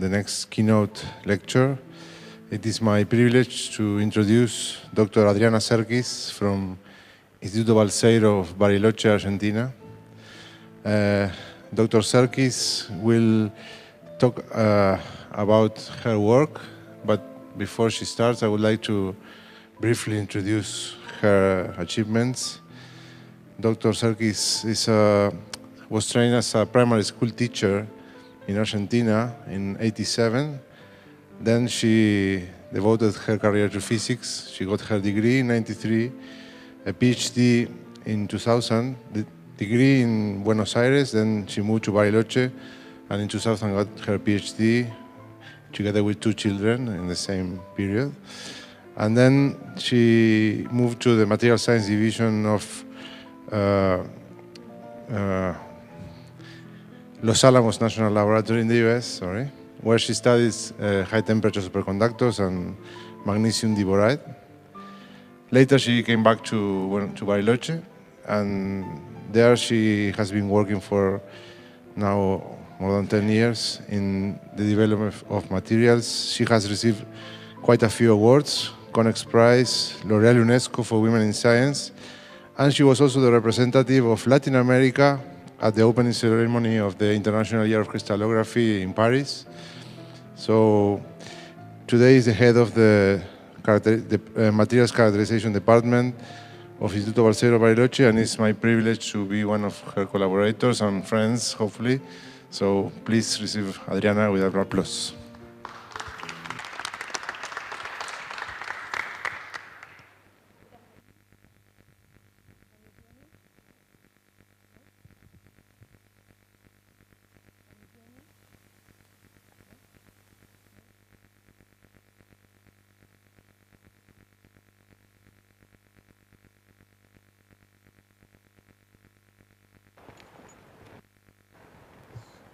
the next keynote lecture. It is my privilege to introduce Dr. Adriana Serquis from Instituto Balseiro of Bariloche, Argentina. Dr. Serquis will talk about her work, but before she starts, I would like to briefly introduce her achievements. Dr. Serquis was trained as a primary school teacher in Argentina in '87. Then she devoted her career to physics. She got her degree in '93, a PhD in 2000, the degree in Buenos Aires. Then she moved to Bariloche, and in 2000 got her PhD together with 2 children in the same period. And then she moved to the Material Science Division of Los Alamos National Laboratory in the US, where she studies high-temperature superconductors and magnesium diboride. Later, she came back to Bariloche, and there she has been working for now more than 10 years in the development of materials. She has received quite a few awards: Conex Prize, L'Oréal UNESCO for Women in Science, and she was also the representative of Latin America at the opening ceremony of the International Year of Crystallography in Paris. So today is the head of the Materials Characterization Department of Instituto Balseiro Bariloche, and it's my privilege to be one of her collaborators and friends, hopefully. So please receive Adriana with applause.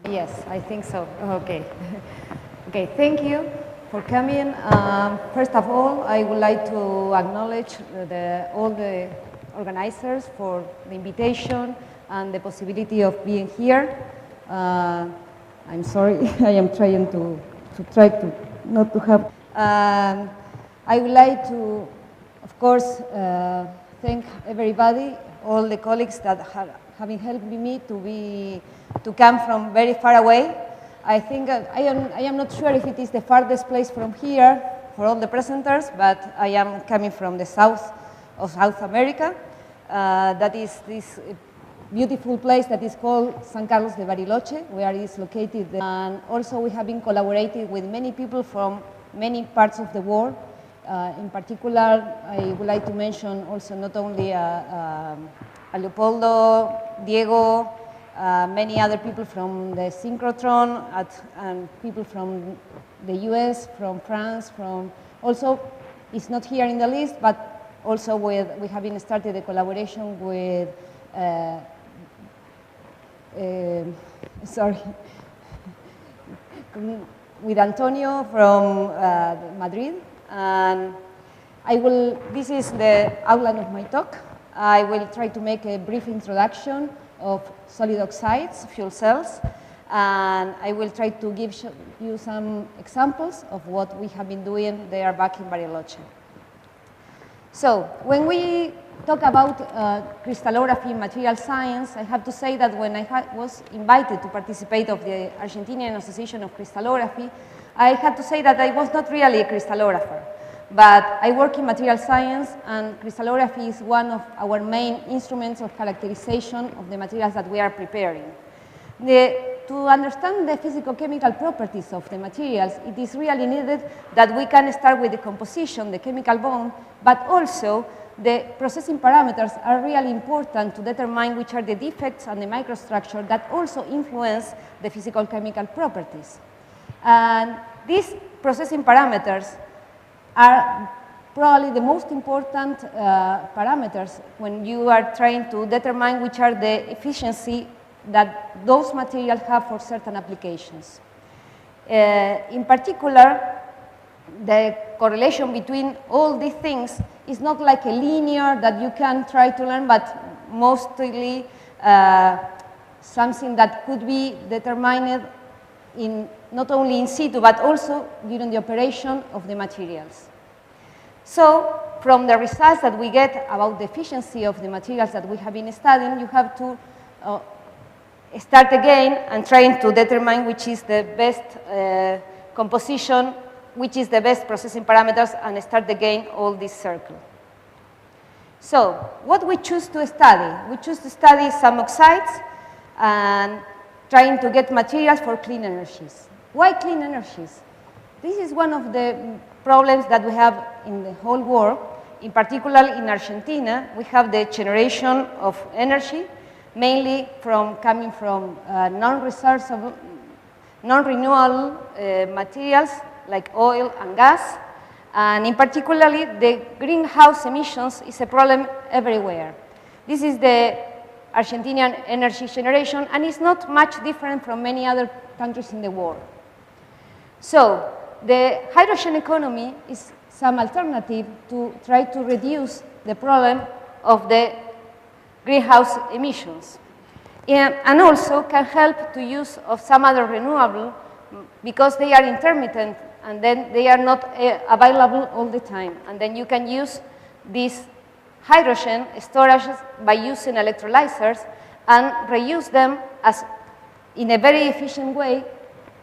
Yes, I think so. Okay. Okay, thank you for coming. First of all, I would like to acknowledge all the organizers for the invitation and the possibility of being here. I'm sorry, I am trying to try to not to have. I would like to, of course, thank everybody, all the colleagues that having helped me to come from very far away. I think I am not sure if it is the farthest place from here for all the presenters, but I am coming from the south of South America. That is this beautiful place that is called San Carlos de Bariloche, where it is located. And also we have been collaborating with many people from many parts of the world. In particular, I would like to mention also not only a Leopoldo, Diego, many other people from the synchrotron, and people from the US, from France, from also, it's not here in the list, but also we have been started a collaboration with, with Antonio from Madrid. And this is the outline of my talk. I will try to make a brief introduction of solid oxides, fuel cells, and I will try to give you some examples of what we have been doing there back in Bariloche. So, when we talk about crystallography in material science, I have to say that when I was invited to participate of the Argentinian Association of Crystallography, I had to say that I was not really a crystallographer. But I work in material science, and crystallography is one of our main instruments of characterization of the materials that we are preparing. To understand the physical-chemical properties of the materials, it is really needed that we can start with the composition, the chemical bond, but also the processing parameters are really important to determine which are the defects and the microstructure that also influence the physical-chemical properties. And these processing parameters are probably the most important parameters when you are trying to determine which are the efficiency that those materials have for certain applications. In particular, the correlation between all these things is not like a linear that you can try to learn, but mostly something that could be determined in not only in situ, but also during the operation of the materials. So, from the results that we get about the efficiency of the materials that we have been studying, you have to start again and trying to determine which is the best composition, which is the best processing parameters, and start again all this circle. So, what we choose to study? We choose to study some oxides and trying to get materials for clean energies. Why clean energies? This is one of the problems that we have in the whole world. In particular, in Argentina, we have the generation of energy, mainly coming from non-resourceable, non-renewable materials like oil and gas. And in particular, the greenhouse emissions is a problem everywhere. This is the Argentinian energy generation, and it's not much different from many other countries in the world. So, the hydrogen economy is some alternative to try to reduce the problem of the greenhouse emissions. And also can help to use of some other renewable because they are intermittent and then they are not available all the time. And then you can use this hydrogen storage by using electrolyzers and reuse them as in a very efficient way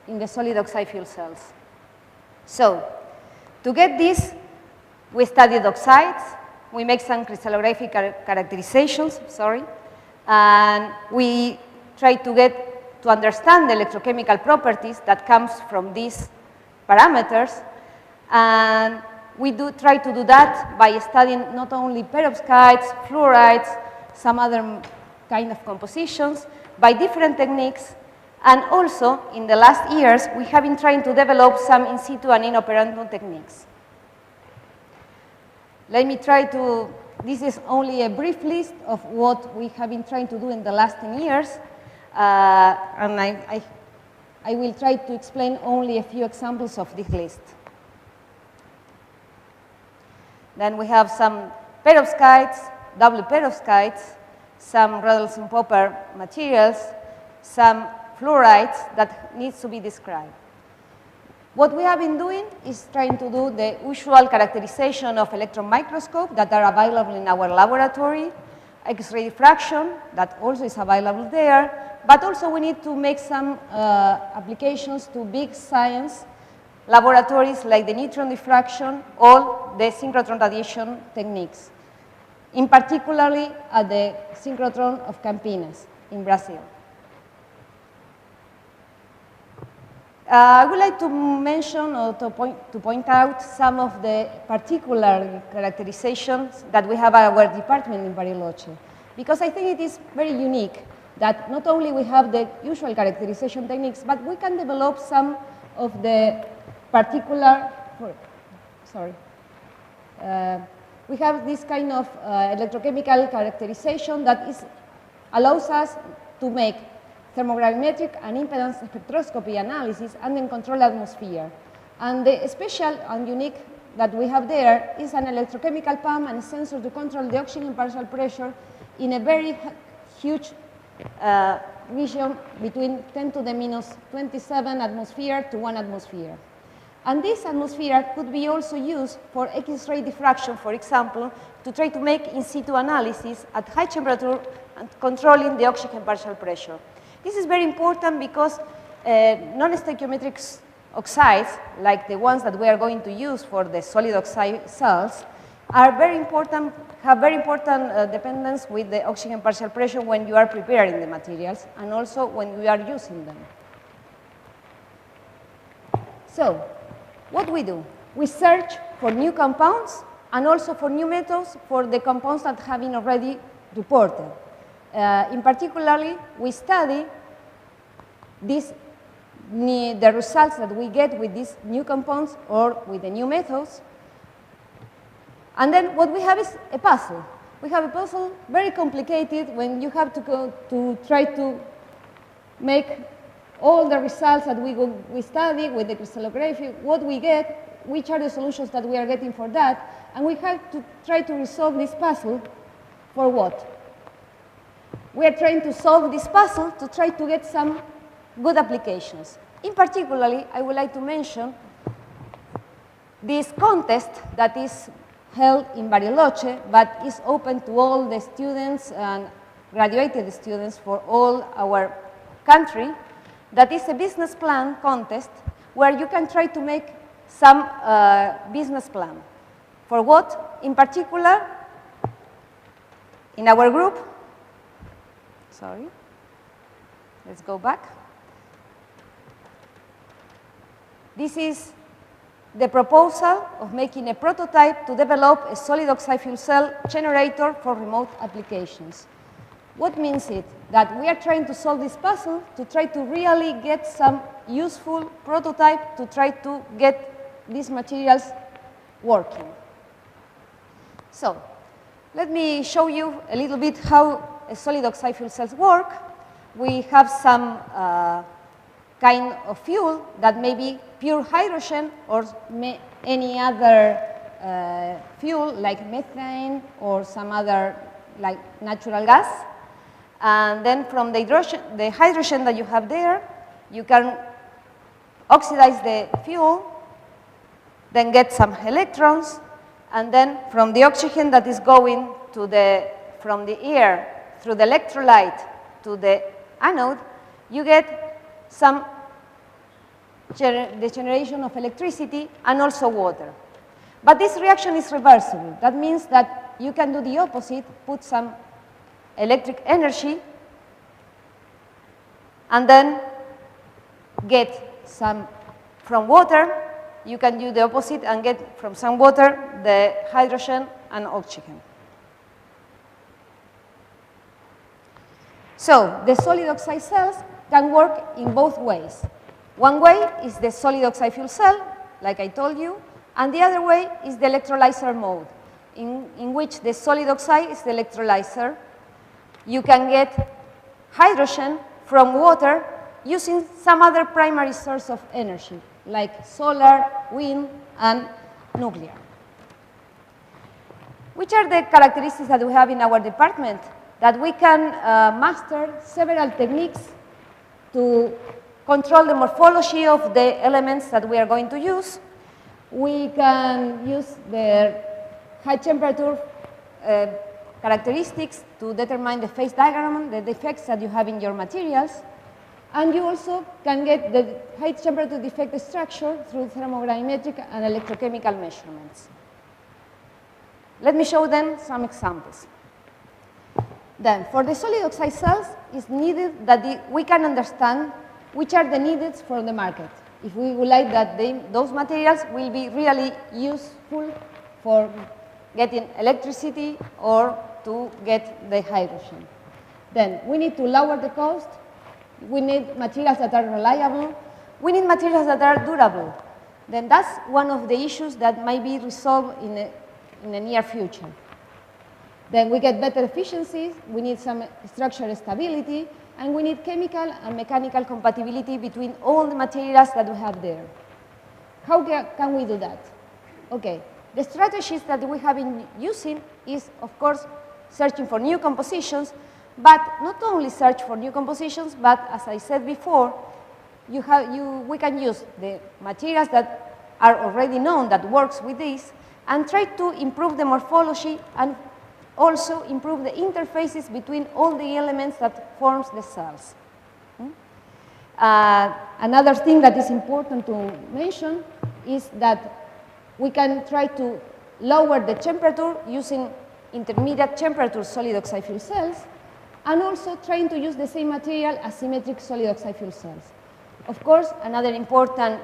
in the solid oxide fuel cells. So, to get this, we studied oxides, we make some crystallographic characterizations, and we try to understand the electrochemical properties that comes from these parameters, and we try to do that by studying not only perovskites, fluorides, some other kind of compositions, by different techniques. And also, in the last years, we have been trying to develop some in situ and in operandum techniques. Let me try to, this is only a brief list of what we have been trying to do in the last 10 years. And I will try to explain only a few examples of this list. Then we have some perovskites, double perovskites, some Rödelsen-Popper materials, some fluorides that needs to be described. What we have been doing is trying to do the usual characterization of electron microscope that are available in our laboratory, X-ray diffraction that also is available there, but also we need to make some applications to big science laboratories like the neutron diffraction or the synchrotron radiation techniques, in particularly at the synchrotron of Campinas in Brazil. I would like to mention or to point out some of the particular characterizations that we have at our department in Bariloche, because I think it is very unique that not only we have the usual characterization techniques, but we can develop some of the particular, we have this kind of electrochemical characterization that allows us to make thermogravimetric and impedance spectroscopy analysis and then control atmosphere. And the special and unique that we have there is an electrochemical pump and a sensor to control the oxygen partial pressure in a very huge region between 10 to the minus 27 atmosphere to 1 atmosphere. And this atmosphere could be also used for X-ray diffraction, for example, to try to make in situ analysis at high temperature and controlling the oxygen partial pressure. This is very important because non-stoichiometric oxides, like the ones that we are going to use for the solid oxide cells, are very important, have very important dependence with the oxygen partial pressure when you are preparing the materials and also when you are using them. So, what we do? We search for new compounds and also for new methods for the compounds that have been already reported. In particular, we study the results that we get with these new compounds or with the new methods. And then what we have is a puzzle. We have a puzzle very complicated when you have to go to try to make all the results that we study with the crystallography, what we get, which are the solutions that we are getting for that, and we have to try to resolve this puzzle for what? We are trying to solve this puzzle to try to get some good applications. In particularly, I would like to mention this contest that is held in Bariloche, but is open to all the students and graduated students for all our country. That is a business plan contest where you can try to make some business plan. For what? In particular, in our group, sorry, let's go back. This is the proposal of making a prototype to develop a solid oxide fuel cell generator for remote applications. What means it? That we are trying to solve this puzzle to try to really get some useful prototype to try to get these materials working. So, let me show you a little bit how a solid oxide fuel cells work. We have some kind of fuel that may be pure hydrogen or any other fuel like methane or some other like natural gas. And then from the hydrogen that you have there, you can oxidize the fuel, then get some electrons, and then from the oxygen that is going to from the air through the electrolyte to the anode, you get some the generation of electricity and also water. But this reaction is reversible. That means that you can do the opposite, put some electric energy, and then get some from water. You can do the opposite and get from some water the hydrogen and oxygen. So the solid oxide cells can work in both ways. One way is the solid oxide fuel cell, like I told you, and the other way is the electrolyzer mode, in which the solid oxide is the electrolyzer. You can get hydrogen from water using some other primary source of energy, like solar, wind, and nuclear. Which are the characteristics that we have in our department? That we can master several techniques to control the morphology of the elements that we are going to use. We can use the high temperature characteristics to determine the phase diagram, the defects that you have in your materials. And you also can get the high temperature defect structure through thermogravimetric and electrochemical measurements. Let me show them some examples. Then, for the solid oxide cells, it's needed that we can understand which are the needs for the market. If we would like that those materials will be really useful for getting electricity or to get the hydrogen. Then we need to lower the cost. We need materials that are reliable. We need materials that are durable. Then that's one of the issues that might be resolved in the near future. Then we get better efficiencies. We need some structural stability. And we need chemical and mechanical compatibility between all the materials that we have there. How can we do that? Okay, the strategies that we have been using is, of course, searching for new compositions, but not only search for new compositions, but as I said before, we can use the materials that are already known that works with this and try to improve the morphology and also improve the interfaces between all the elements that forms the cells. Another thing that is important to mention is that we can try to lower the temperature using intermediate temperature solid oxide fuel cells and also trying to use the same material as symmetric solid oxide fuel cells. Of course, another important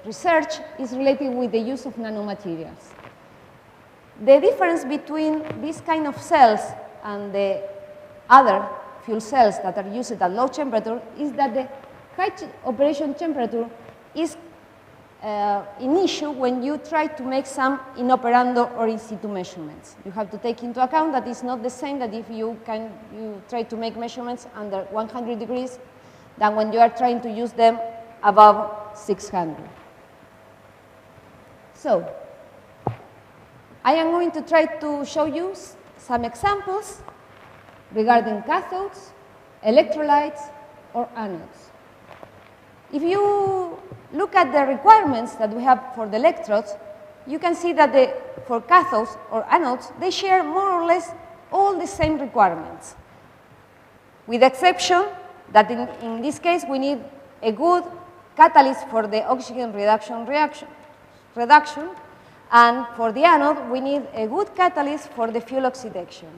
research is related with the use of nanomaterials. The difference between this kind of cells and the other fuel cells that are used at low temperature is that the high operation temperature is an issue when you try to make some in operando or in situ measurements. You have to take into account that it's not the same that if you try to make measurements under 100 degrees than when you are trying to use them above 600. So, I am going to try to show you some examples regarding cathodes, electrolytes, or anodes. If you look at the requirements that we have for the electrodes, you can see that for cathodes or anodes, they share more or less all the same requirements, with the exception that in this case we need a good catalyst for the oxygen reduction, and for the anode we need a good catalyst for the fuel oxidation.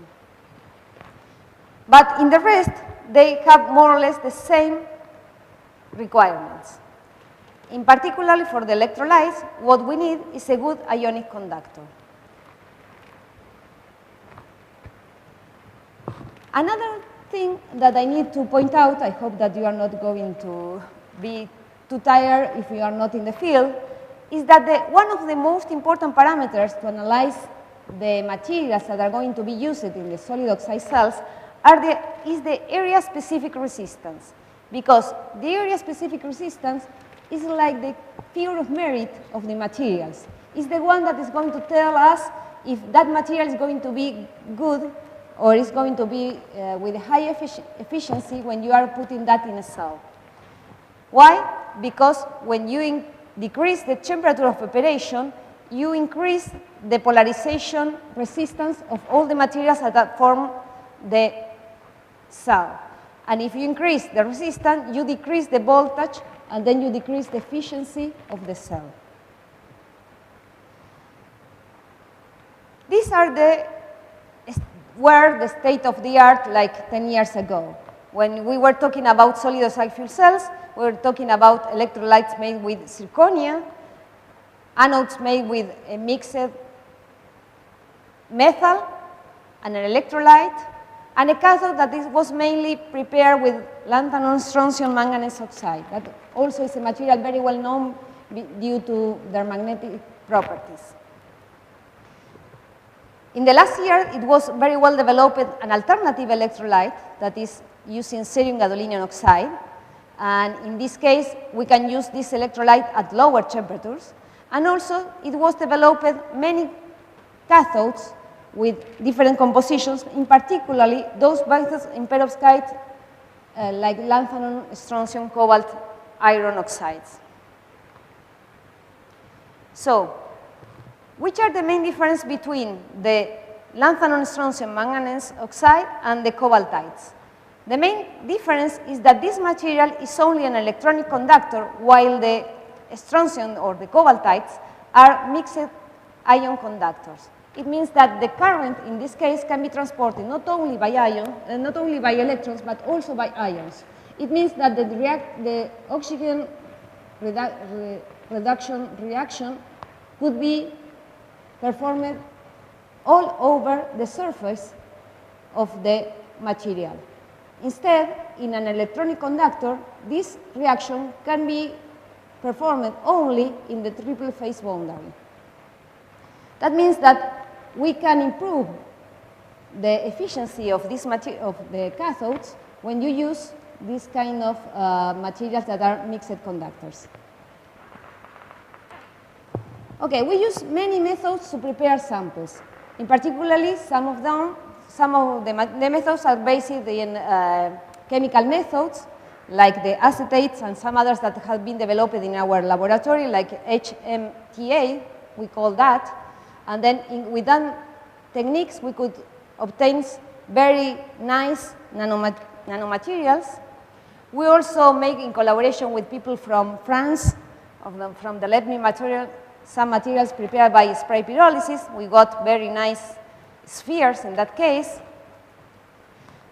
But in the rest, they have more or less the same requirements. In particular, for the electrolytes, what we need is a good ionic conductor. Another thing that I need to point out, I hope that you are not going to be too tired if you are not in the field, is that one of the most important parameters to analyze the materials that are going to be used in the solid oxide cells is the area-specific resistance. Because the area-specific resistance is like the figure of merit of the materials. It's the one that is going to tell us if that material is going to be good or is going to be with a high efficiency when you are putting that in a cell. Why? Because when you decrease the temperature of preparation, you increase the polarization resistance of all the materials that form the cell. And if you increase the resistance, you decrease the voltage, and then you decrease the efficiency of the cell. These are were the state of the art like 10 years ago. When we were talking about solid oxide fuel cells, we were talking about electrolytes made with zirconia, anodes made with a mixed metal and an electrolyte, and a cathode that was mainly prepared with lanthanum strontium manganese oxide. That also is a material very well known due to their magnetic properties. In the last year, it was very well developed an alternative electrolyte that is using cerium gadolinium oxide. And in this case, we can use this electrolyte at lower temperatures. And also, it was developed many cathodes with different compositions, in particularly those based in perovskite like lanthanum, strontium, cobalt, iron oxides. So, which are the main difference between the lanthanum, strontium, manganese oxide and the cobaltites? The main difference is that this material is only an electronic conductor, while the strontium or the cobaltites are mixed ion conductors. It means that the current in this case can be transported not only by not only by electrons, but also by ions. It means that the oxygen reduction reaction could be performed all over the surface of the material. Instead, in an electronic conductor, this reaction can be performed only in the triple phase boundary. That means that we can improve the efficiency of this of the cathodes when you use this kind of materials that are mixed conductors. Okay, we use many methods to prepare samples. In particular, some of the methods are based in chemical methods, like the acetates and some others that have been developed in our laboratory, like HMTA, we call that. And then with that techniques, we could obtain very nice nanomaterials. We also make, in collaboration with people from France, from the LEPMI material, some materials prepared by spray pyrolysis. We got very nice spheres in that case.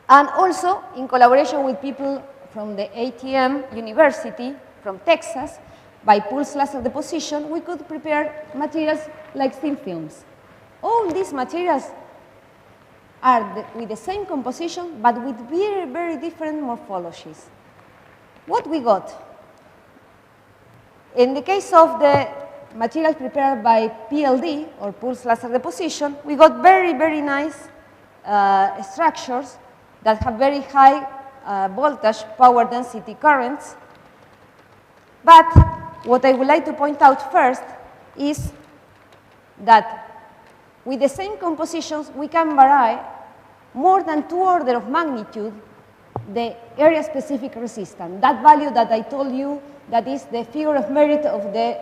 And also, in collaboration with people from the ATM University, from Texas, by pulse laser deposition, we could prepare materials like thin films. All these materials are with the same composition, but with very, very different morphologies. What we got? In the case of the materials prepared by PLD, or pulse laser deposition, we got very, very nice structures that have very high voltage, power density currents. But what I would like to point out first is that with the same compositions, we can vary more than 2 orders of magnitude the area-specific resistance. That value that I told you that is the figure of merit of the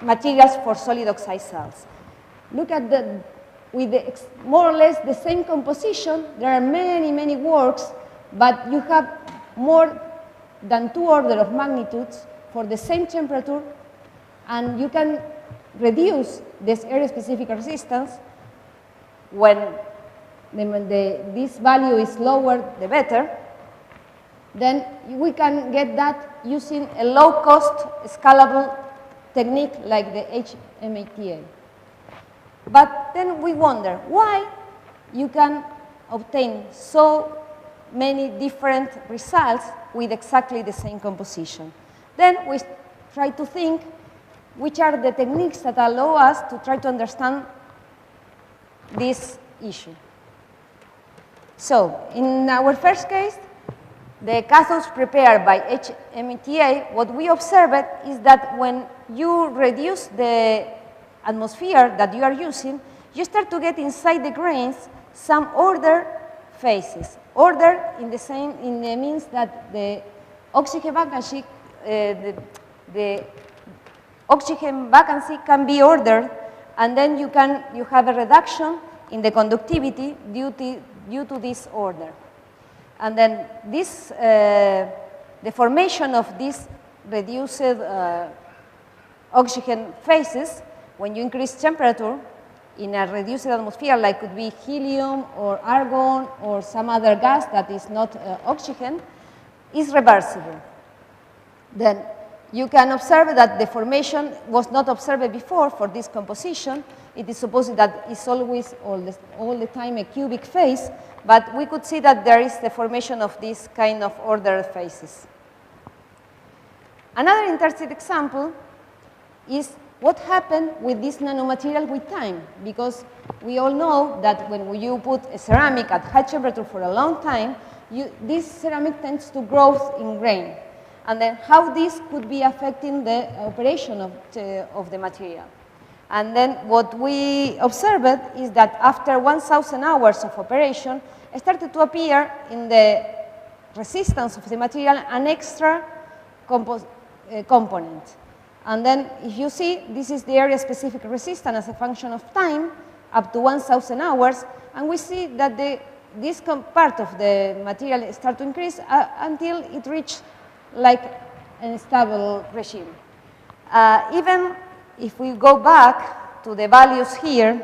materials for solid oxide cells. Look at with more or less the same composition. There are many, many works, but you have more than 2 orders of magnitudes for the same temperature, and you can reduce this area-specific resistance. When this value is lower, the better. Then we can get that using a low-cost, scalable technique like the HMATA. But then we wonder why you can obtain so many different results with exactly the same composition. Then we try to think which are the techniques that allow us to try to understand this issue. So in our first case, the cathodes prepared by HMATA, what we observed is that when you reduce the atmosphere that you are using, you start to get inside the grains some ordered phases. Ordered in the means that the oxygen vacancy, the oxygen vacancy can be ordered, and then you have a reduction in the conductivity due to this order. And then this, the formation of these reduced oxygen phases, when you increase temperature in a reduced atmosphere, like could be helium or argon or some other gas that is not oxygen, is reversible. Then you can observe that the formation was not observed before for this composition. It is supposed that it's always, all the time, a cubic phase, but we could see that there is the formation of this kind of ordered phases. Another interesting example is what happened with this nanomaterial with time, because we all know that when you put a ceramic at high temperature for a long time, this ceramic tends to grow in grain. And then how this could be affecting the operation of the material. And then what we observed is that after 1,000 hours of operation, it started to appear in the resistance of the material an extra component. And then if you see, this is the area-specific resistance as a function of time up to 1,000 hours, and we see that this part of the material starts to increase until it reaches like a stable regime. Even if we go back to the values here,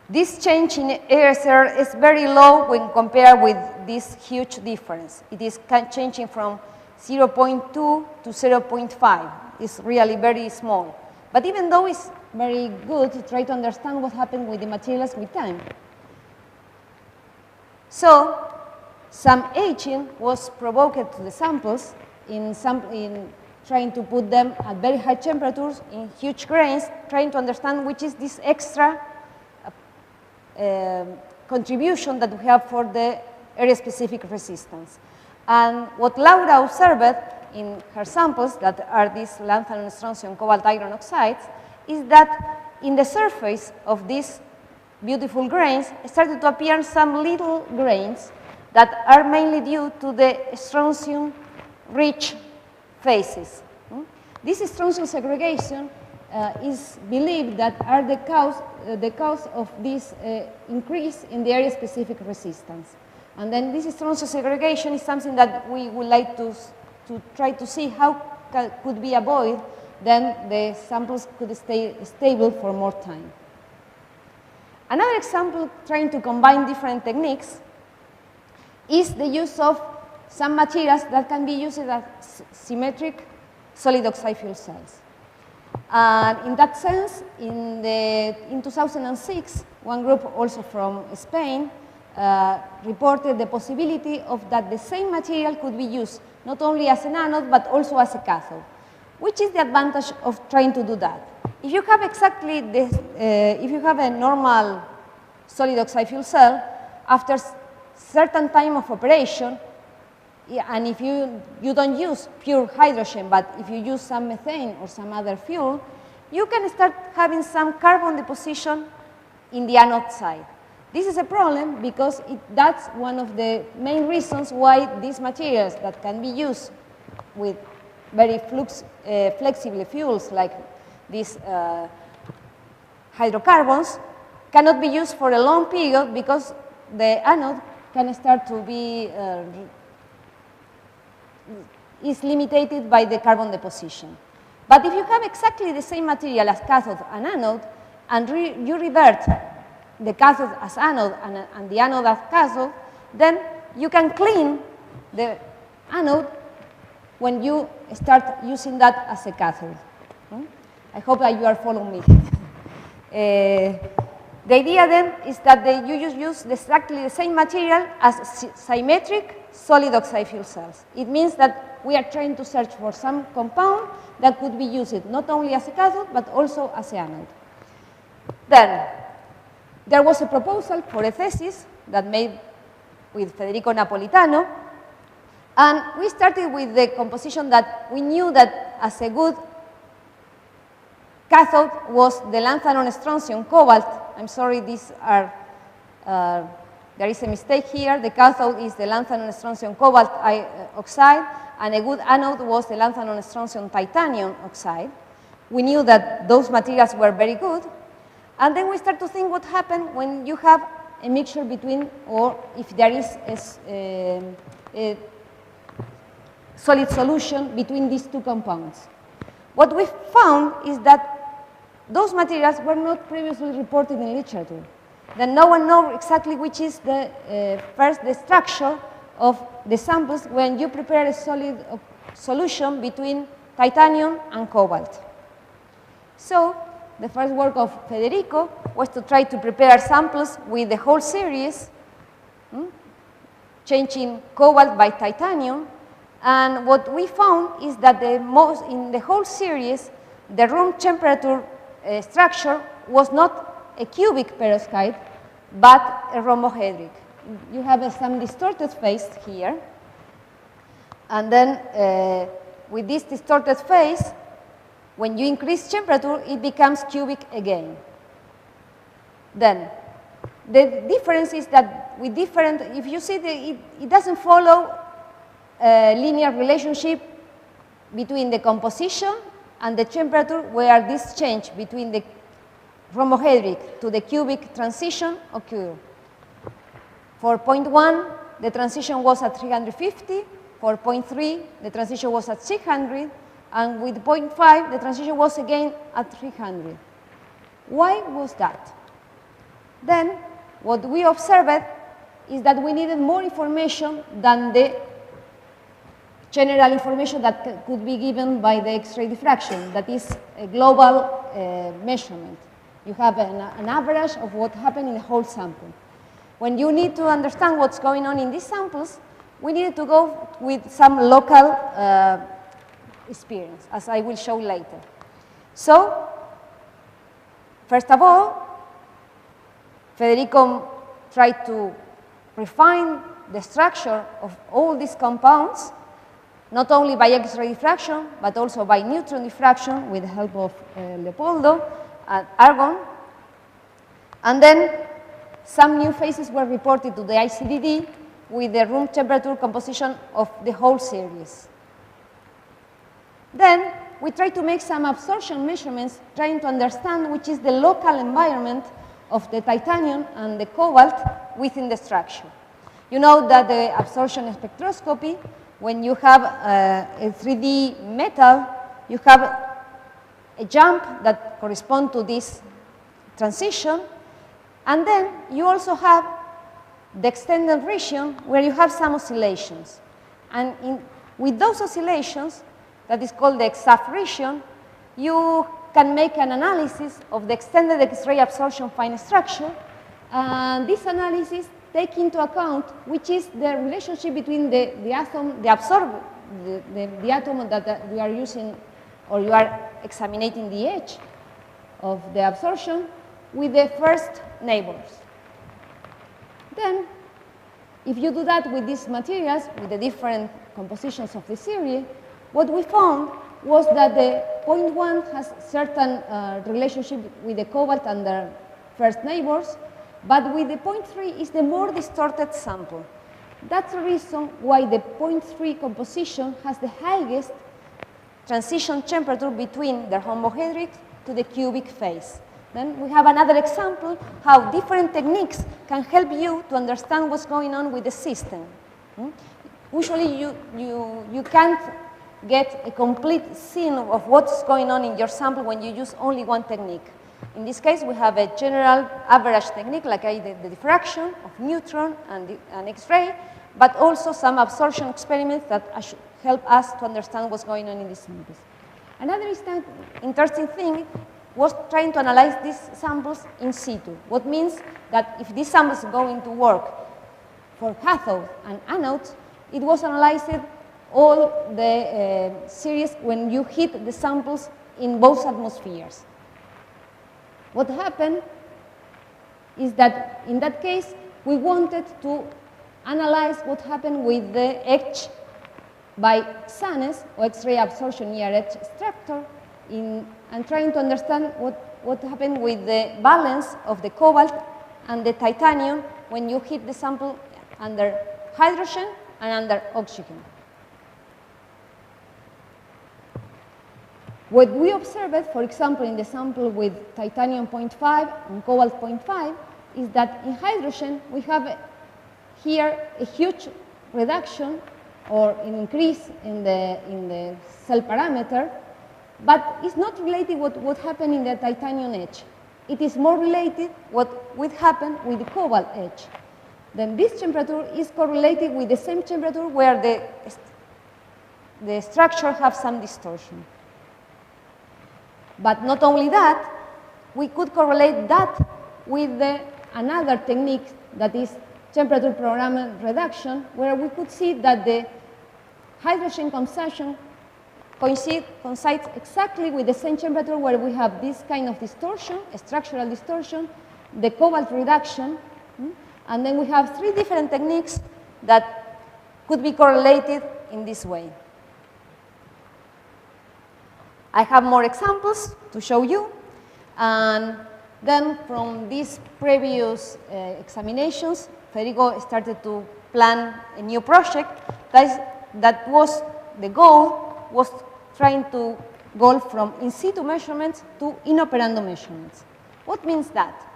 this change in ASR is very low when compared with this huge difference. It is changing from 0.2 to 0.5. It's really very small. But even though it's very good to try to understand what happened with the materials with time. So some aging was provoked to the samples in trying to put them at very high temperatures in huge grains, trying to understand which is this extra contribution that we have for the area-specific resistance. And what Laura observed in her samples, that are these lanthanum, strontium, cobalt, iron oxides, is that in the surface of these beautiful grains started to appear some little grains that are mainly due to the strontium-rich phases. This strontium segregation is believed that are the cause of this increase in the area-specific resistance. And then this strontium segregation is something that we would like to try to see how could be avoided, then the samples could stay stable for more time. Another example trying to combine different techniques is the use of some materials that can be used as symmetric solid oxide fuel cells. And in that sense, in 2006, one group also from Spain reported the possibility of that the same material could be used not only as an anode but also as a cathode. Which is the advantage of trying to do that? If you have exactly this, if you have a normal solid oxide fuel cell, after certain time of operation, and if you don't use pure hydrogen, but if you use some methane or some other fuel, you can start having some carbon deposition in the anode side. This is a problem because that's one of the main reasons why these materials that can be used with very flexible fuels like these hydrocarbons cannot be used for a long period because the anode can start to be is limited by the carbon deposition. But if you have exactly the same material as cathode and anode, and you revert the cathode as anode and the anode as cathode, then you can clean the anode when you start using that as a cathode. I hope that you are following me. The idea then is that you use exactly the same material as symmetric solid oxide fuel cells. It means that we are trying to search for some compound that could be used not only as a cathode but also as an anode. Then there was a proposal for a thesis that made with Federico Napolitano, and we started with the composition that we knew that as a good cathode was the lanthanum, strontium, cobalt. I'm sorry, these are, there is a mistake here. The cathode is the lanthanum, strontium, cobalt oxide, and a good anode was the lanthanum, strontium, titanium oxide. We knew that those materials were very good. And then we start to think what happens when you have a mixture between, or if there is a solid solution between these two compounds. What we found is that those materials were not previously reported in literature. Then no one knows exactly which is the the structure of the samples when you prepare a solid solution between titanium and cobalt. So the first work of Federico was to try to prepare samples with the whole series, changing cobalt by titanium. And what we found is that in the whole series, the room temperature structure was not a cubic perovskite, but a rhombohedric. You have some distorted phase here. And then with this distorted phase, when you increase temperature, it becomes cubic again. Then the difference is that with different, if you see, it doesn't follow a linear relationship between the composition and the temperature where this change between the rhombohedric to the cubic transition occurred. For 0.1, the transition was at 350. For 0.3, the transition was at 600. And with 0.5, the transition was again at 300. Why was that? Then, what we observed is that we needed more information than the general information that could be given by the X-ray diffraction, that is a global measurement. You have an average of what happened in the whole sample. When you need to understand what's going on in these samples, we needed to go with some local experience, as I will show later. So, first of all, Federico tried to refine the structure of all these compounds, not only by X-ray diffraction, but also by neutron diffraction with the help of Leopoldo and argon. And then some new phases were reported to the ICDD with the room temperature composition of the whole series. Then we try to make some absorption measurements, trying to understand which is the local environment of the titanium and the cobalt within the structure. You know that the absorption spectroscopy, when you have a 3D metal, you have a jump that corresponds to this transition, and then you also have the extended region where you have some oscillations. And with those oscillations, that is called the EXAF region, you can make an analysis of the extended X-ray absorption fine structure. And this analysis takes into account which is the relationship between the atom, the atom that we are using, or you are examining the edge of the absorption with the first neighbors. Then, if you do that with these materials, with the different compositions of the series, what we found was that the 0.1 has certain relationship with the cobalt and their first neighbors, but with the 0.3 is the more distorted sample. That's the reason why the 0.3 composition has the highest transition temperature between the rhombohedric to the cubic phase. Then we have another example how different techniques can help you to understand what's going on with the system. Usually you can't get a complete scene of what's going on in your sample when you use only one technique. In this case, we have a general average technique, like the diffraction of neutron and X-ray, but also some absorption experiments that help us to understand what's going on in these samples. Another interesting thing was trying to analyze these samples in situ. What means that if these samples are going to work for cathode and anode, it was analyzed all the series when you hit the samples in both atmospheres. What happened is that in that case, we wanted to analyze what happened with the etch by SANES, or X-ray absorption near etch structure, and trying to understand what happened with the balance of the cobalt and the titanium when you hit the sample under hydrogen and under oxygen. What we observed, for example, in the sample with titanium 0.5 and cobalt 0.5, is that in hydrogen we have here a huge reduction or an increase in the cell parameter, but it's not related with what happened in the titanium etch. It is more related what would happen with the cobalt etch. Then this temperature is correlated with the same temperature where the structure has some distortion. But not only that, we could correlate that with another technique that is temperature programmed reduction, where we could see that the hydrogen consumption coincides exactly with the same temperature where we have this kind of distortion, a structural distortion, the cobalt reduction, and then we have three different techniques that could be correlated in this way. I have more examples to show you, and then from these previous examinations, Federico started to plan a new project that was, the goal was trying to go from in situ measurements to inoperando measurements. What means that?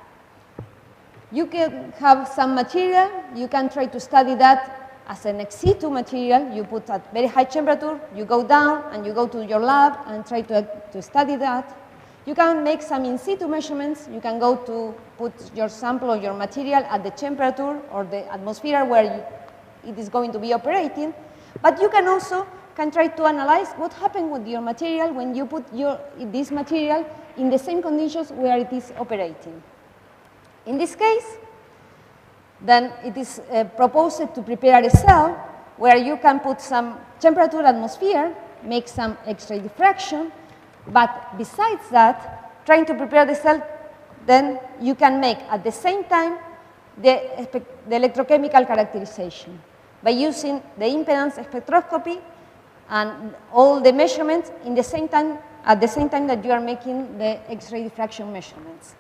You can have some material, you can try to study that as an ex situ material, you put at very high temperature, you go down and you go to your lab and try to study that. You can make some in situ measurements. You can go to put your sample or your material at the temperature or the atmosphere where it is going to be operating. But you can also try to analyze what happened with your material when you put this material in the same conditions where it is operating. In this case, then it is proposed to prepare a cell where you can put some temperature atmosphere, make some X-ray diffraction, but besides that, trying to prepare the cell, then you can make at the same time the electrochemical characterization by using the impedance spectroscopy and all the measurements in the same time, at the same time that you are making the X-ray diffraction measurements.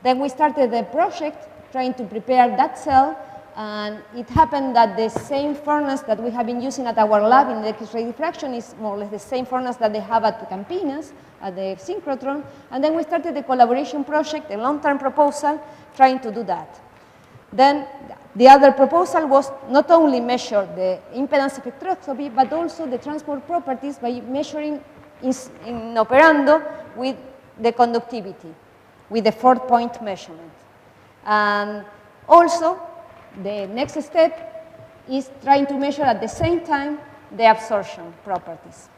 Then we started the project trying to prepare that cell, and it happened that the same furnace that we have been using at our lab in the X-ray diffraction is more or less the same furnace that they have at Campinas, at the synchrotron, and then we started the collaboration project, a long-term proposal, trying to do that. Then the other proposal was not only measure the impedance spectroscopy, but also the transport properties by measuring in operando with the conductivity, with the 4-point measurement. And also, the next step is trying to measure at the same time the absorption properties.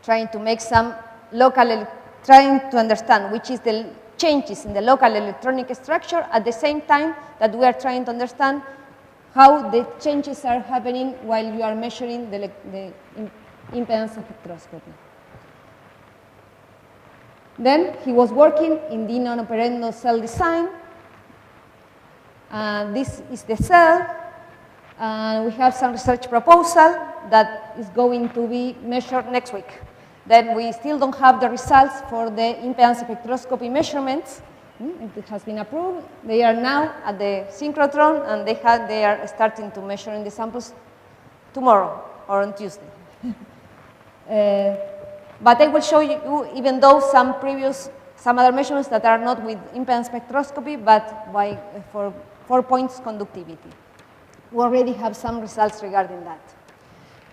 Trying to make some local, trying to understand which is the changes in the local electronic structure at the same time that we are trying to understand how the changes are happening while you are measuring the impedance spectroscopy. Then he was working in the non-operando cell design. This is the cell. We have some research proposal that is going to be measured next week. Then we still don't have the results for the impedance spectroscopy measurements, It has been approved. They are now at the synchrotron, and they are starting to measure in the samples tomorrow or on Tuesday. But I will show you, even though some other measurements that are not with impedance spectroscopy, but for 4 points conductivity. We already have some results regarding that.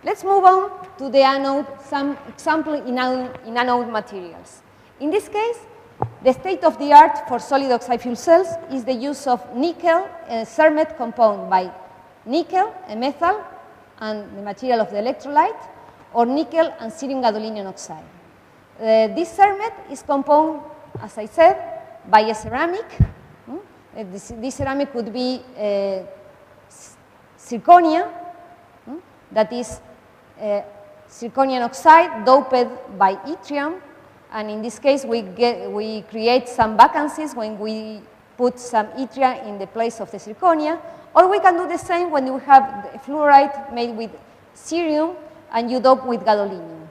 Let's move on to the anode, some example in anode materials. In this case, the state of the art for solid oxide fuel cells is the use of nickel, a CERMET compound by nickel, a methyl, and the material of the electrolyte, or nickel and cerium gadolinium oxide. This CERMET is compounded, as I said, by a ceramic. This ceramic could be zirconia, that is zirconium oxide doped by yttrium, and in this case we create some vacancies when we put some yttrium in the place of the zirconia, or we can do the same when you have a fluoride made with cerium and you dope with gadolinium.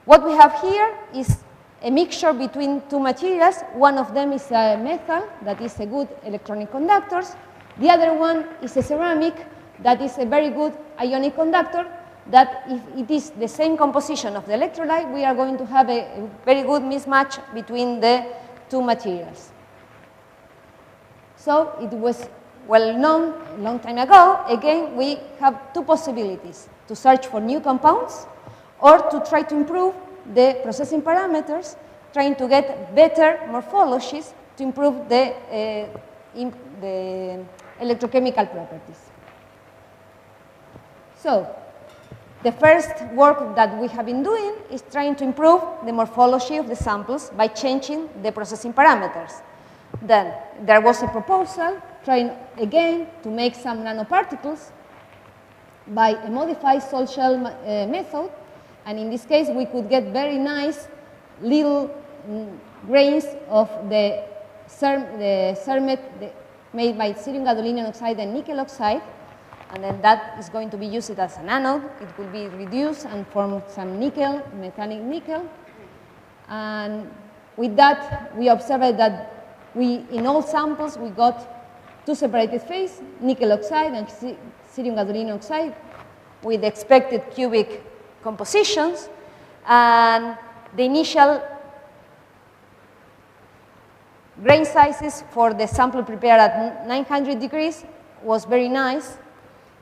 What we have here is a mixture between two materials. One of them is a methyl that is a good electronic conductor. The other one is a ceramic that is a very good ionic conductor, that if it is the same composition of the electrolyte, we are going to have a very good mismatch between the two materials. So it was well known a long time ago. Again, we have two possibilities: to search for new compounds or to try to improve the processing parameters, trying to get better morphologies to improve the electrochemical properties. So, the first work that we have been doing is trying to improve the morphology of the samples by changing the processing parameters. Then there was a proposal trying again to make some nanoparticles by a modified salt shell method, and in this case we could get very nice little grains of the CERMET made by cerium gadolinium oxide and nickel oxide. And then that is going to be used as an anode. It will be reduced and form some nickel, metallic nickel. And with that, we observed that in all samples, we got two separated phases, nickel oxide and cerium gadolinium oxide, with expected cubic compositions. And the initial grain sizes for the sample prepared at 900 degrees was very nice.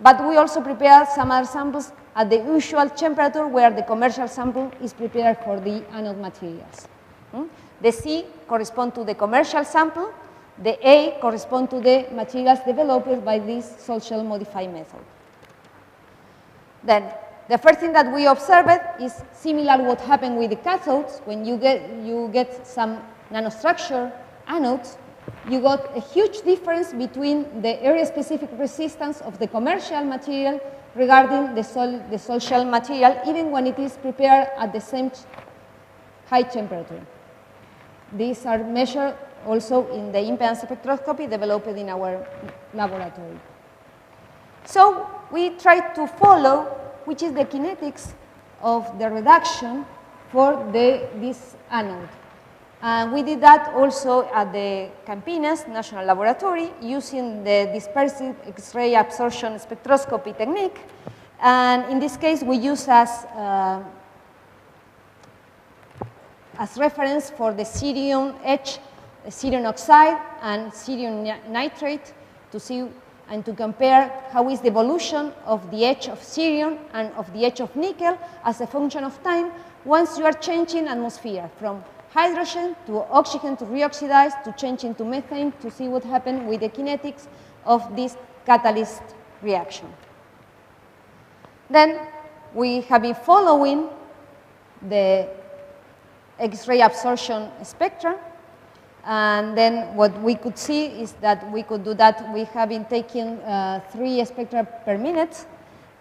But we also prepared some other samples at the usual temperature where the commercial sample is prepared for the anode materials. The C corresponds to the commercial sample. The A corresponds to the materials developed by this salt shell modified method. Then, the first thing that we observed is similar to what happened with the cathodes. When you get some nanostructure anodes, you got a huge difference between the area-specific resistance of the commercial material regarding the salt shell material, even when it is prepared at the same high temperature. These are measured also in the impedance spectroscopy developed in our laboratory. So we tried to follow which is the kinetics of the reduction for this anode. And we did that also at the Campinas National Laboratory using the dispersive X-ray absorption spectroscopy technique. And in this case, we use as reference for the cerium H, cerium oxide, and cerium nitrate to see and to compare how is the evolution of the H of cerium and of the H of nickel as a function of time once you are changing atmosphere from hydrogen to oxygen to reoxidize to change into methane to see what happened with the kinetics of this catalyst reaction. Then we have been following the X-ray absorption spectra, and then what we could see is that we could do that. We have been taking 3 spectra per minute,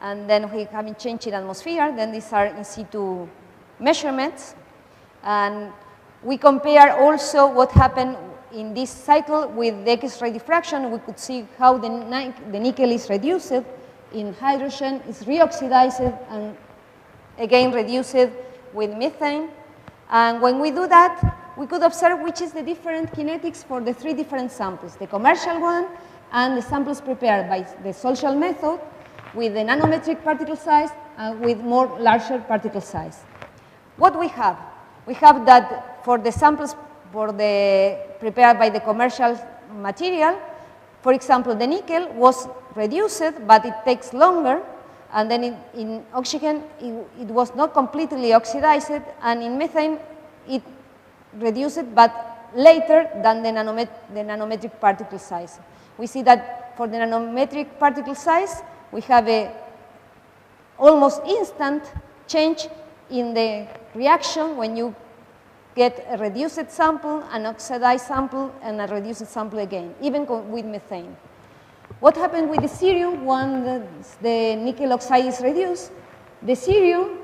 and then we have been changing atmosphere. Then these are in situ measurements, and we compare also what happened in this cycle with the X-ray diffraction. We could see how the nickel is reduced in hydrogen, is reoxidized, and again reduced with methane. And when we do that, we could observe which is the different kinetics for the three different samples, the commercial one and the samples prepared by the social method with the nanometric particle size and with more larger particle size. What we have? We have that for the samples prepared by the commercial material, for example, the nickel was reduced, but it takes longer, and then in oxygen, it was not completely oxidized, and in methane, it reduced, but later than the nanometric particle size. We see that for the nanometric particle size, we have a almost instant change in the reaction when you get a reduced sample, an oxidized sample, and a reduced sample again, even with methane. What happened with the cerium when the nickel oxide is reduced? The cerium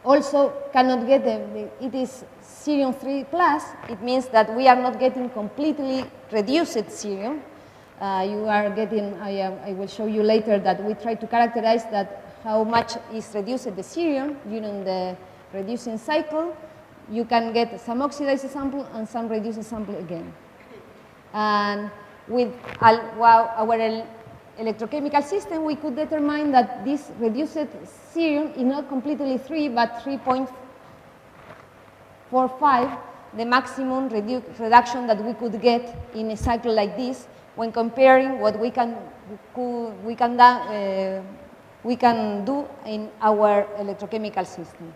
also cannot get it is cerium 3 plus. It means that we are not getting completely reduced cerium. You are getting, I will show you later that we try to characterize that how much is reduced the cerium during the reducing cycle. You can get some oxidized sample and some reduced sample again. And with our electrochemical system, we could determine that this reduced cerium is not completely 3, but 3.45, the maximum reduction that we could get in a cycle like this when comparing what we can do in our electrochemical system.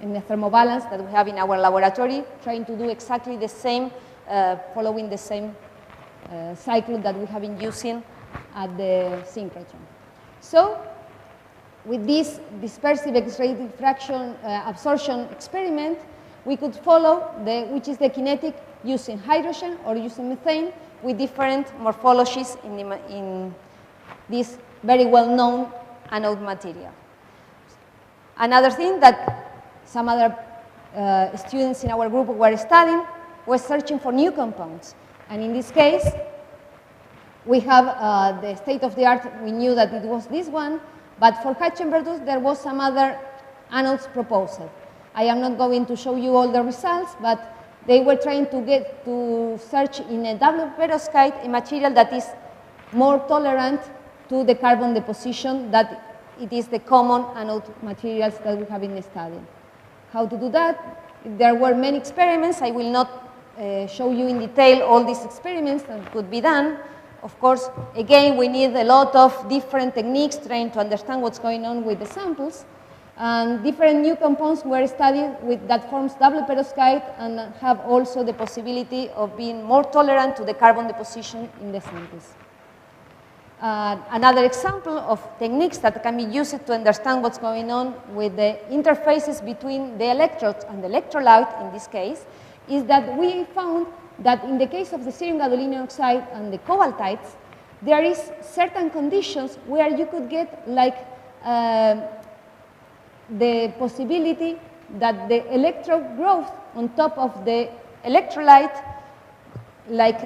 In the thermobalance that we have in our laboratory, trying to do exactly the same, following the same cycle that we have been using at the synchrotron. So, with this dispersive X-ray diffraction absorption experiment, we could follow which is the kinetic using hydrogen or using methane with different morphologies in this very well-known anode material. Another thing that some other students in our group were studying was searching for new compounds. And in this case, we have the state-of-the-art. We knew that it was this one, but for high temperatures, there was some other anodes proposed. I am not going to show you all the results, but they were trying to search in a double perovskite a material that is more tolerant to the carbon deposition that it is the common anode materials that we have been studying. How to do that? There were many experiments. I will not show you in detail all these experiments that could be done. Of course, again, we need a lot of different techniques trying to understand what's going on with the samples. And different new compounds were studied that forms double perovskite and have also the possibility of being more tolerant to the carbon deposition in the samples. Another example of techniques that can be used to understand what's going on with the interfaces between the electrodes and the electrolyte, in this case, is that we found that in the case of the cerium gadolinium oxide and the cobaltites, there is certain conditions where you could get like the possibility that the electrode growth on top of the electrolyte like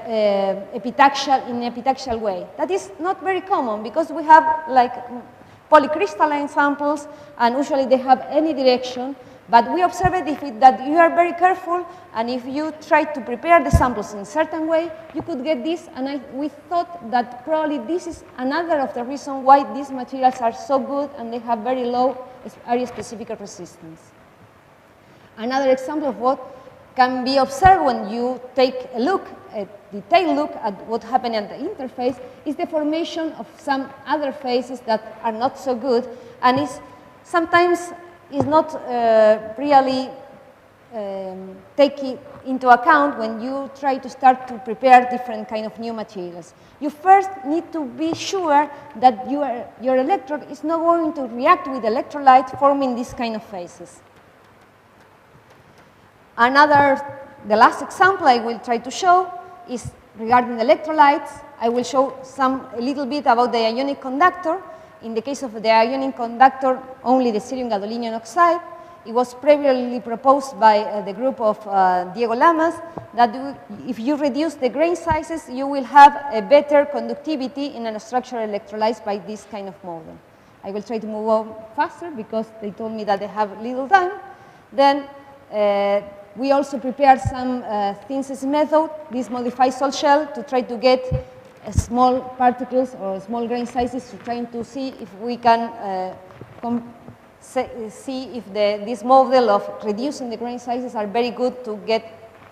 epitaxial in an epitaxial way. That is not very common because we have like polycrystalline samples and usually they have any direction, but we observed that you are very careful and if you try to prepare the samples in a certain way, you could get this, and we thought that probably this is another of the reasons why these materials are so good and they have very low area-specific resistance. Another example of what can be observed when you take a look, a detailed look at what happened at the interface is the formation of some other phases that are not so good and is sometimes is not really taken into account when you try to start to prepare different kind of new materials. You first need to be sure that your electrode is not going to react with electrolyte forming these kind of phases. The last example I will try to show is regarding the electrolytes. I will show a little bit about the ionic conductor. In the case of the ionic conductor, only the cerium gadolinium oxide. It was previously proposed by the group of Diego Lamas that if you reduce the grain sizes, you will have a better conductivity in a structured electrolytes by this kind of model. I will try to move on faster because they told me that they have little time. Then we also prepared some synthesis method, this modified salt shell, to try to get small particles or small grain sizes, to trying to see if we can see if this model of reducing the grain sizes are very good to get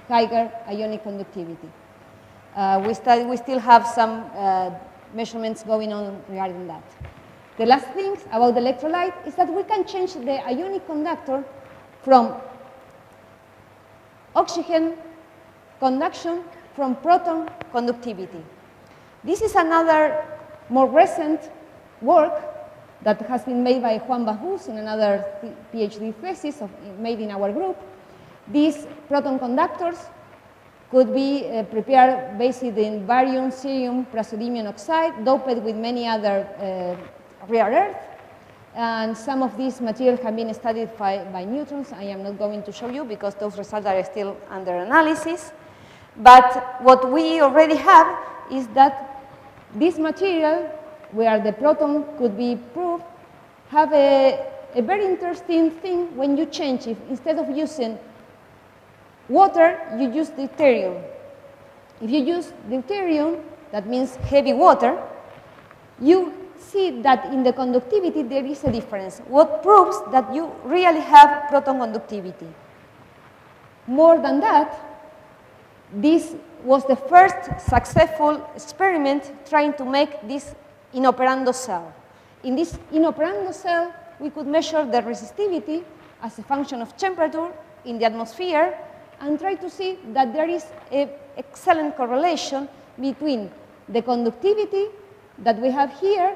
higher ionic conductivity. We still have some measurements going on regarding that. The last thing about the electrolyte is that we can change the ionic conductor from oxygen conduction from proton conductivity. This is another more recent work that has been made by Juan Bajus in another PhD thesis made in our group. These proton conductors could be prepared based in barium, cerium, praseodymium oxide, doped with many other rare earths. And some of these materials have been studied by neutrons. I am not going to show you because those results are still under analysis. But what we already have is that this material, where the proton could be proved, have a very interesting thing when you change it. Instead of using water, you use deuterium. If you use deuterium, that means heavy water, you see that in the conductivity there is a difference. What proves that you really have proton conductivity. More than that, this was the first successful experiment trying to make this inoperando cell. In this inoperando cell, we could measure the resistivity as a function of temperature in the atmosphere and try to see that there is an excellent correlation between the conductivity that we have here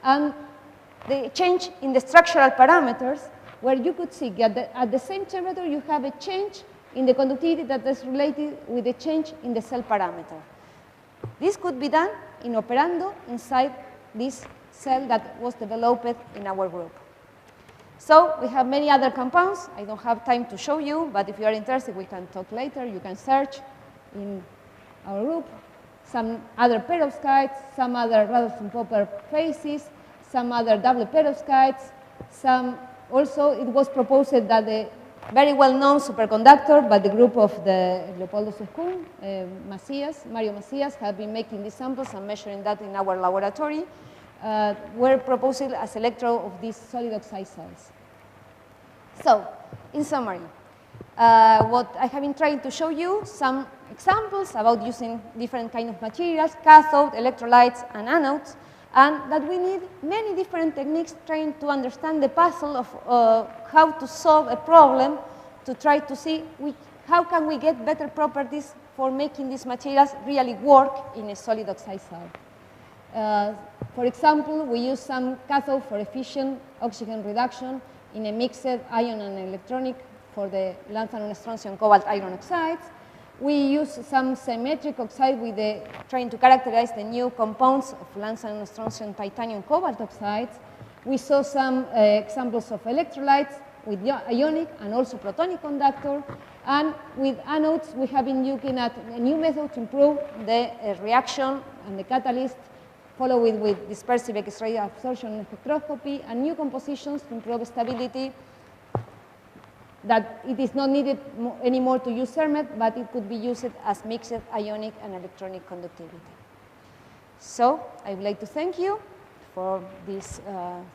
and the change in the structural parameters, where you could see that at the same temperature you have a change in the conductivity that is related with the change in the cell parameter. This could be done in operando inside this cell that was developed in our group. So we have many other compounds. I don't have time to show you, but if you are interested, we can talk later. You can search in our group. Some other perovskites, some other Rutherford-Popper phases, some other double perovskites. Also, it was proposed that the very well-known superconductor by the group of the Leopoldo Sescun, Mario Macias, have been making these samples and measuring that in our laboratory, were proposed as electrode of these solid oxide cells. So, in summary, what I have been trying to show you, some examples about using different kinds of materials, cathode, electrolytes, and anodes, and that we need many different techniques trying to understand the puzzle of how to solve a problem to try to see how can we get better properties for making these materials really work in a solid oxide cell. For example, we use some cathode for efficient oxygen reduction in a mixed ion and electronic for the lanthanum, strontium, cobalt iron oxides. We use some symmetric oxide with trying to characterize the new compounds of lanthanum, strontium, titanium, cobalt oxides. We saw some examples of electrolytes with ionic and also protonic conductor. And with anodes, we have been looking at a new method to improve the reaction and the catalyst, followed with dispersive X-ray absorption and spectroscopy, and new compositions to improve stability, that it is not needed anymore to use CERMET, but it could be used as mixed ionic and electronic conductivity. So I would like to thank you for this,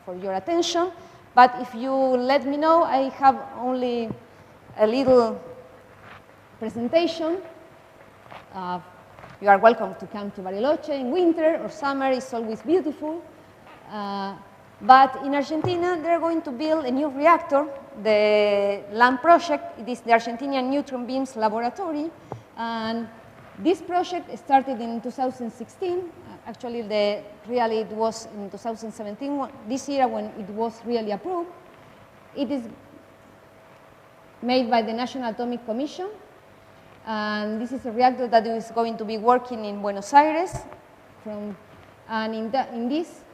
for your attention. But if you let me know, I have only a little presentation. You are welcome to come to Bariloche in winter or summer. It's always beautiful. But in Argentina, they're going to build a new reactor. The LAM project, it is the Argentinian Neutron Beams Laboratory. And this project started in 2016. Actually, really it was in 2017, this year when it was really approved. It is made by the National Atomic Commission. And this is a reactor that is going to be working in Buenos Aires. And in this,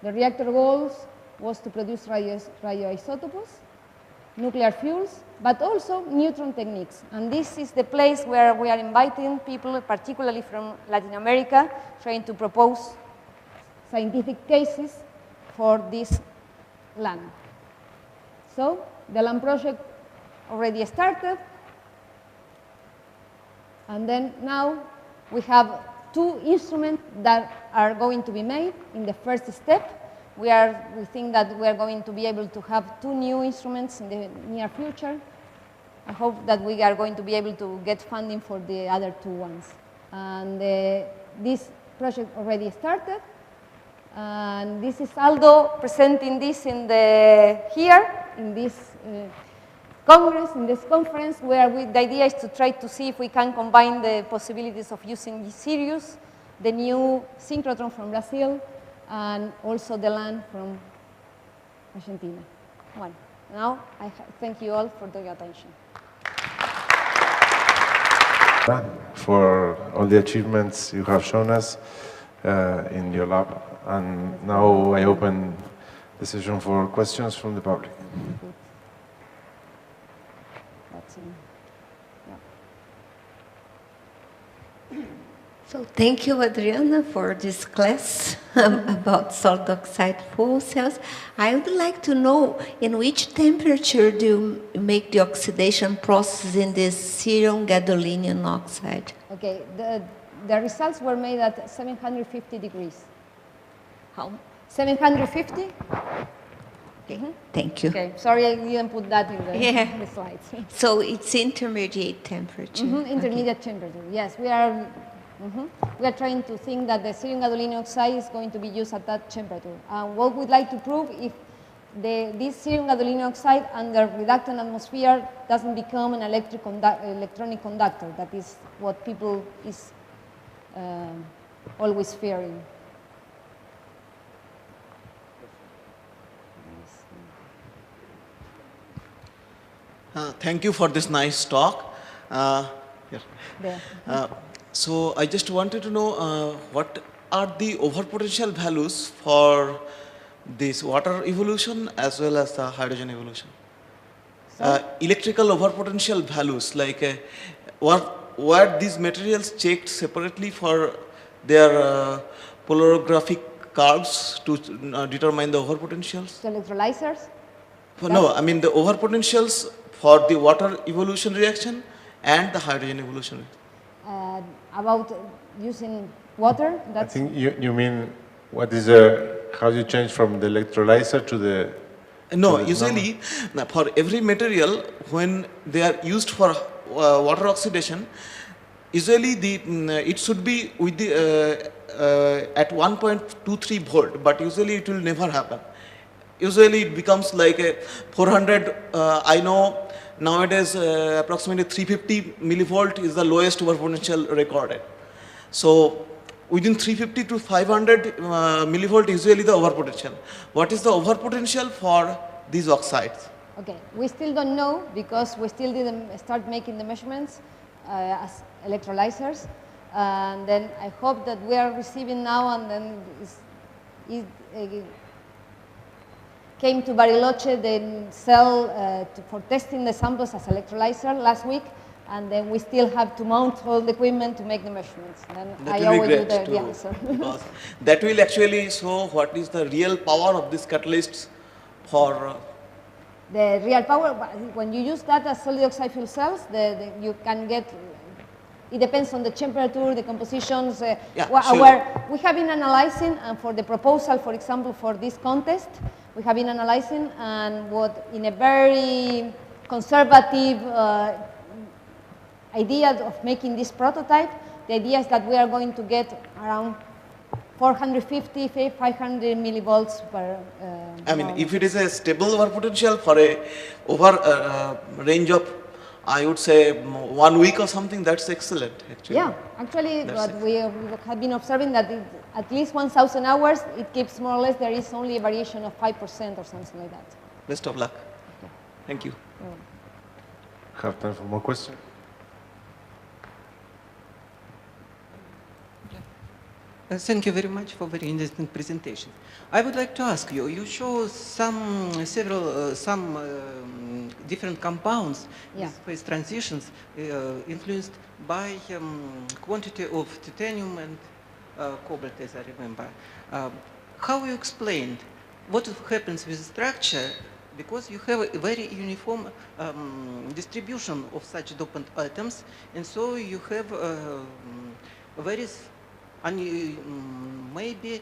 the reactor goals was to produce radioisotopes, nuclear fuels, but also neutron techniques. And this is the place where we are inviting people, particularly from Latin America, trying to propose scientific cases for this LAM. So the LAM project already started. And then now we have 2 instruments that are going to be made in the first step. We think that we are going to be able to have 2 new instruments in the near future. I hope that we are going to be able to get funding for the other 2 ones. And this project already started. And this is Aldo presenting this here in this Congress, in this conference, where the idea is to try to see if we can combine the possibilities of using the Sirius, the new synchrotron from Brazil, and also the LAN from Argentina. Now I thank you all for your attention. For all the achievements you have shown us in your lab. And now I open the session for questions from the public. So thank you, Adriana, for this class about solid oxide fuel cells. I would like to know in which temperature do you make the oxidation process in this cerium gadolinium oxide? Okay, the results were made at 750 degrees. How? 750? Okay, thank you. Okay, sorry I didn't put that in the slides. So it's intermediate temperature. Intermediate temperature, yes. We are trying to think that the cerium gadolinium oxide is going to be used at that temperature. What we'd like to prove if this cerium gadolinium oxide under reductant atmosphere doesn't become an electronic conductor. That is what people is always fearing. Thank you for this nice talk. So I just wanted to know what are the overpotential values for this water evolution as well as the hydrogen evolution? Electrical overpotential values, like were these materials checked separately for their polarographic curves to determine the overpotentials? So electrolyzers? No, I mean the overpotentials for the water evolution reaction and the hydrogen evolution. About using water? I That's think you mean what is how you change from the electrolyzer to the... No, usually for every material when they are used for water oxidation, usually it should be with the at 1.23 volt, but usually it will never happen. Usually it becomes like a 400, I know nowadays approximately 350 millivolt is the lowest overpotential recorded. So within 350 to 500 millivolt usually the overpotential. What is the overpotential for these oxides? okay. We still don't know because we still didn't start making the measurements as electrolyzers. And then I hope that we are receiving now, and then it came to Bariloche, the cell for testing the samples as electrolyzer last week, and then we still have to mount all the equipment to make the measurements. And That I will be always do great the answer. because that will actually show what is the real power of these catalysts for The real power, when you use that as solid oxide fuel cells, you can get, it depends on the temperature, the compositions. We have been analyzing, and for the proposal, for example, for this contest, we have been analyzing, and what in a very conservative idea of making this prototype, the idea is that we are going to get around 450, 500 millivolts per. I mean, if it is a stable overpotential for a range of, I would say 1 week or something, that's excellent actually. Yeah, actually, what we have been observing that at least 1,000 hours, it keeps more or less, there is only a variation of 5% or something like that. Best of luck. Okay. Thank you. Have time for more questions? Thank you very much for very interesting presentation. I would like to ask you, you show some different compounds with phase transitions influenced by quantity of titanium and cobalt, as I remember. How you explained what happens with structure because you have a very uniform distribution of such dopant atoms, and so you have various, maybe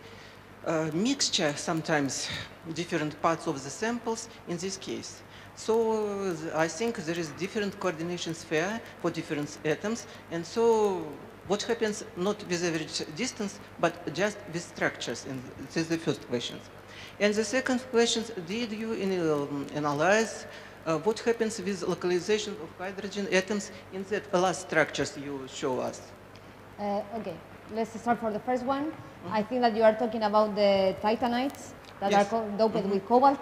mixture sometimes, different parts of the samples in this case. So I think there is different coordination sphere for different atoms, and so what happens not with average distance, but just with structures, and this is the first question. And the second question, did you analyze what happens with localization of hydrogen atoms in the last structures you show us? Okay, let's start for the first one. I think that you are talking about the titanites that Yes. are doped with cobalt.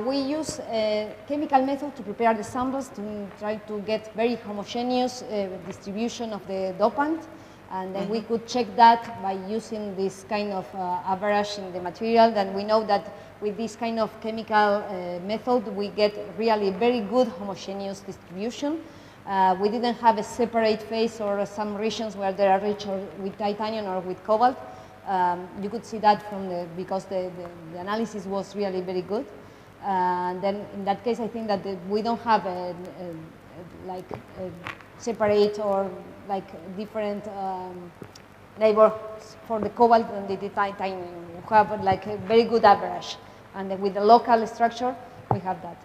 We use a chemical method to prepare the samples to try to get very homogeneous distribution of the dopant. And then we could check that by using this kind of average in the material. Then we know that with this kind of chemical method, we get really very good homogeneous distribution. We didn't have a separate phase or some regions where they are rich with titanium or with cobalt. You could see that from because the analysis was really very good. And then in that case, I think that we don't have like separate or like different neighbors for the cobalt and the titanium. We have like a very good average, and with the local structure, we have that.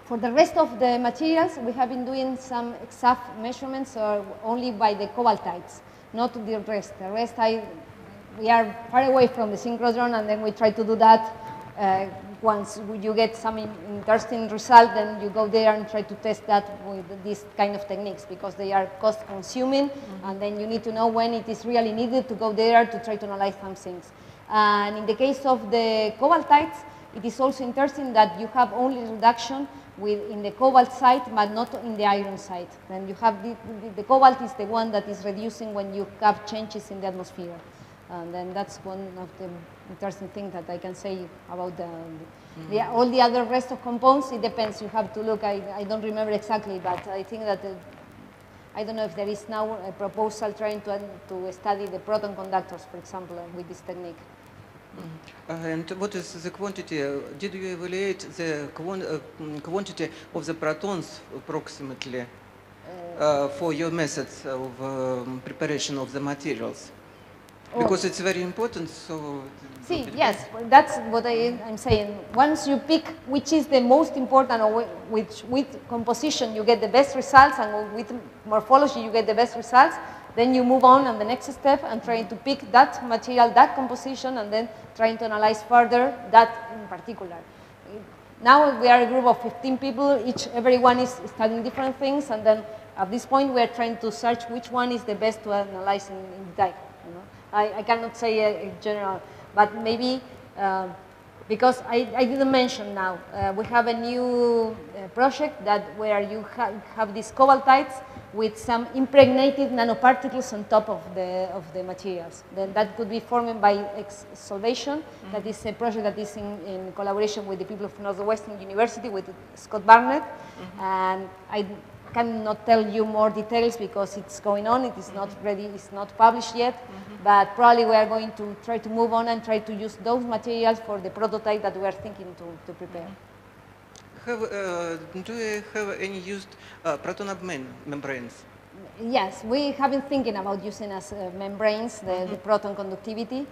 For the rest of the materials, we have been doing some exact measurements only by the cobaltites, not the rest. The rest, we are far away from the synchrotron, and then we try to do that. Once you get some interesting result, then you go there and try to test that with these kind of techniques, because they are cost consuming, and then you need to know when it is really needed to go there to try to analyze some things. And in the case of the cobaltites, it is also interesting that you have only reduction in the cobalt side, but not in the iron side. Then you have the cobalt is the one that is reducing when you have changes in the atmosphere. And then that's one of the interesting things that I can say about all the other rest of compounds. It depends. You have to look. I don't remember exactly, but I think that I don't know if there is now a proposal trying to study the proton conductors, for example, with this technique. And what is the quantity? Did you evaluate the quantity of the protons approximately for your methods of preparation of the materials? Because it's very important, so... See, yes, that's what I'm saying. Once you pick which is the most important, or with composition you get the best results, and with morphology you get the best results, then you move on the next step and trying to pick that material, that composition, and then trying to analyze further that in particular. Now we are a group of 15 people, everyone is studying different things, and then at this point we are trying to search which one is the best to analyze in detail. You know? I cannot say a general, but maybe because I didn't mention now, we have a new project where you have these cobaltites with some impregnated nanoparticles on top of the materials. Then that could be formed by exsolvation. That is a project that is in collaboration with the people of Northwestern University, with Scott Barnett, and I cannot tell you more details because it's going on. It is not ready. It's not published yet. But probably we are going to try to move on and try to use those materials for the prototype that we are thinking to prepare. Do you have any used proton membranes? Yes, we have been thinking about using as membranes the proton conductivity,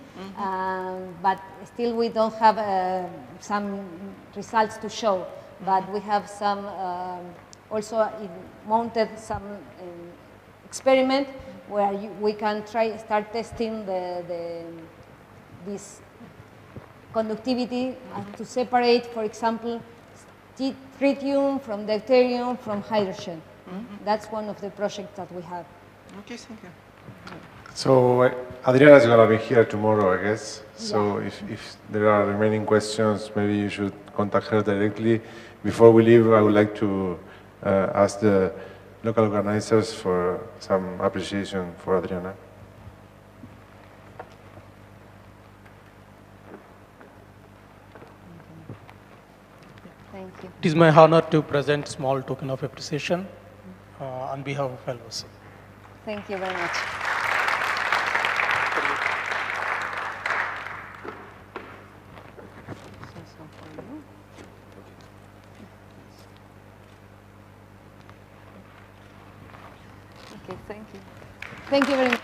but still we don't have some results to show. But we have some also mounted some experiment where we can start testing this conductivity to separate, for example, tritium from deuterium from hydrogen. That's one of the projects that we have. Okay, thank you. So Adriana is going to be here tomorrow, I guess. So if there are remaining questions, maybe you should contact her directly. Before we leave, I would like to ask the local organizers for some appreciation for Adriana. Thank you. It is my honor to present small token of appreciation on behalf of fellows. Thank you very much. Okay, thank you. Thank you very much.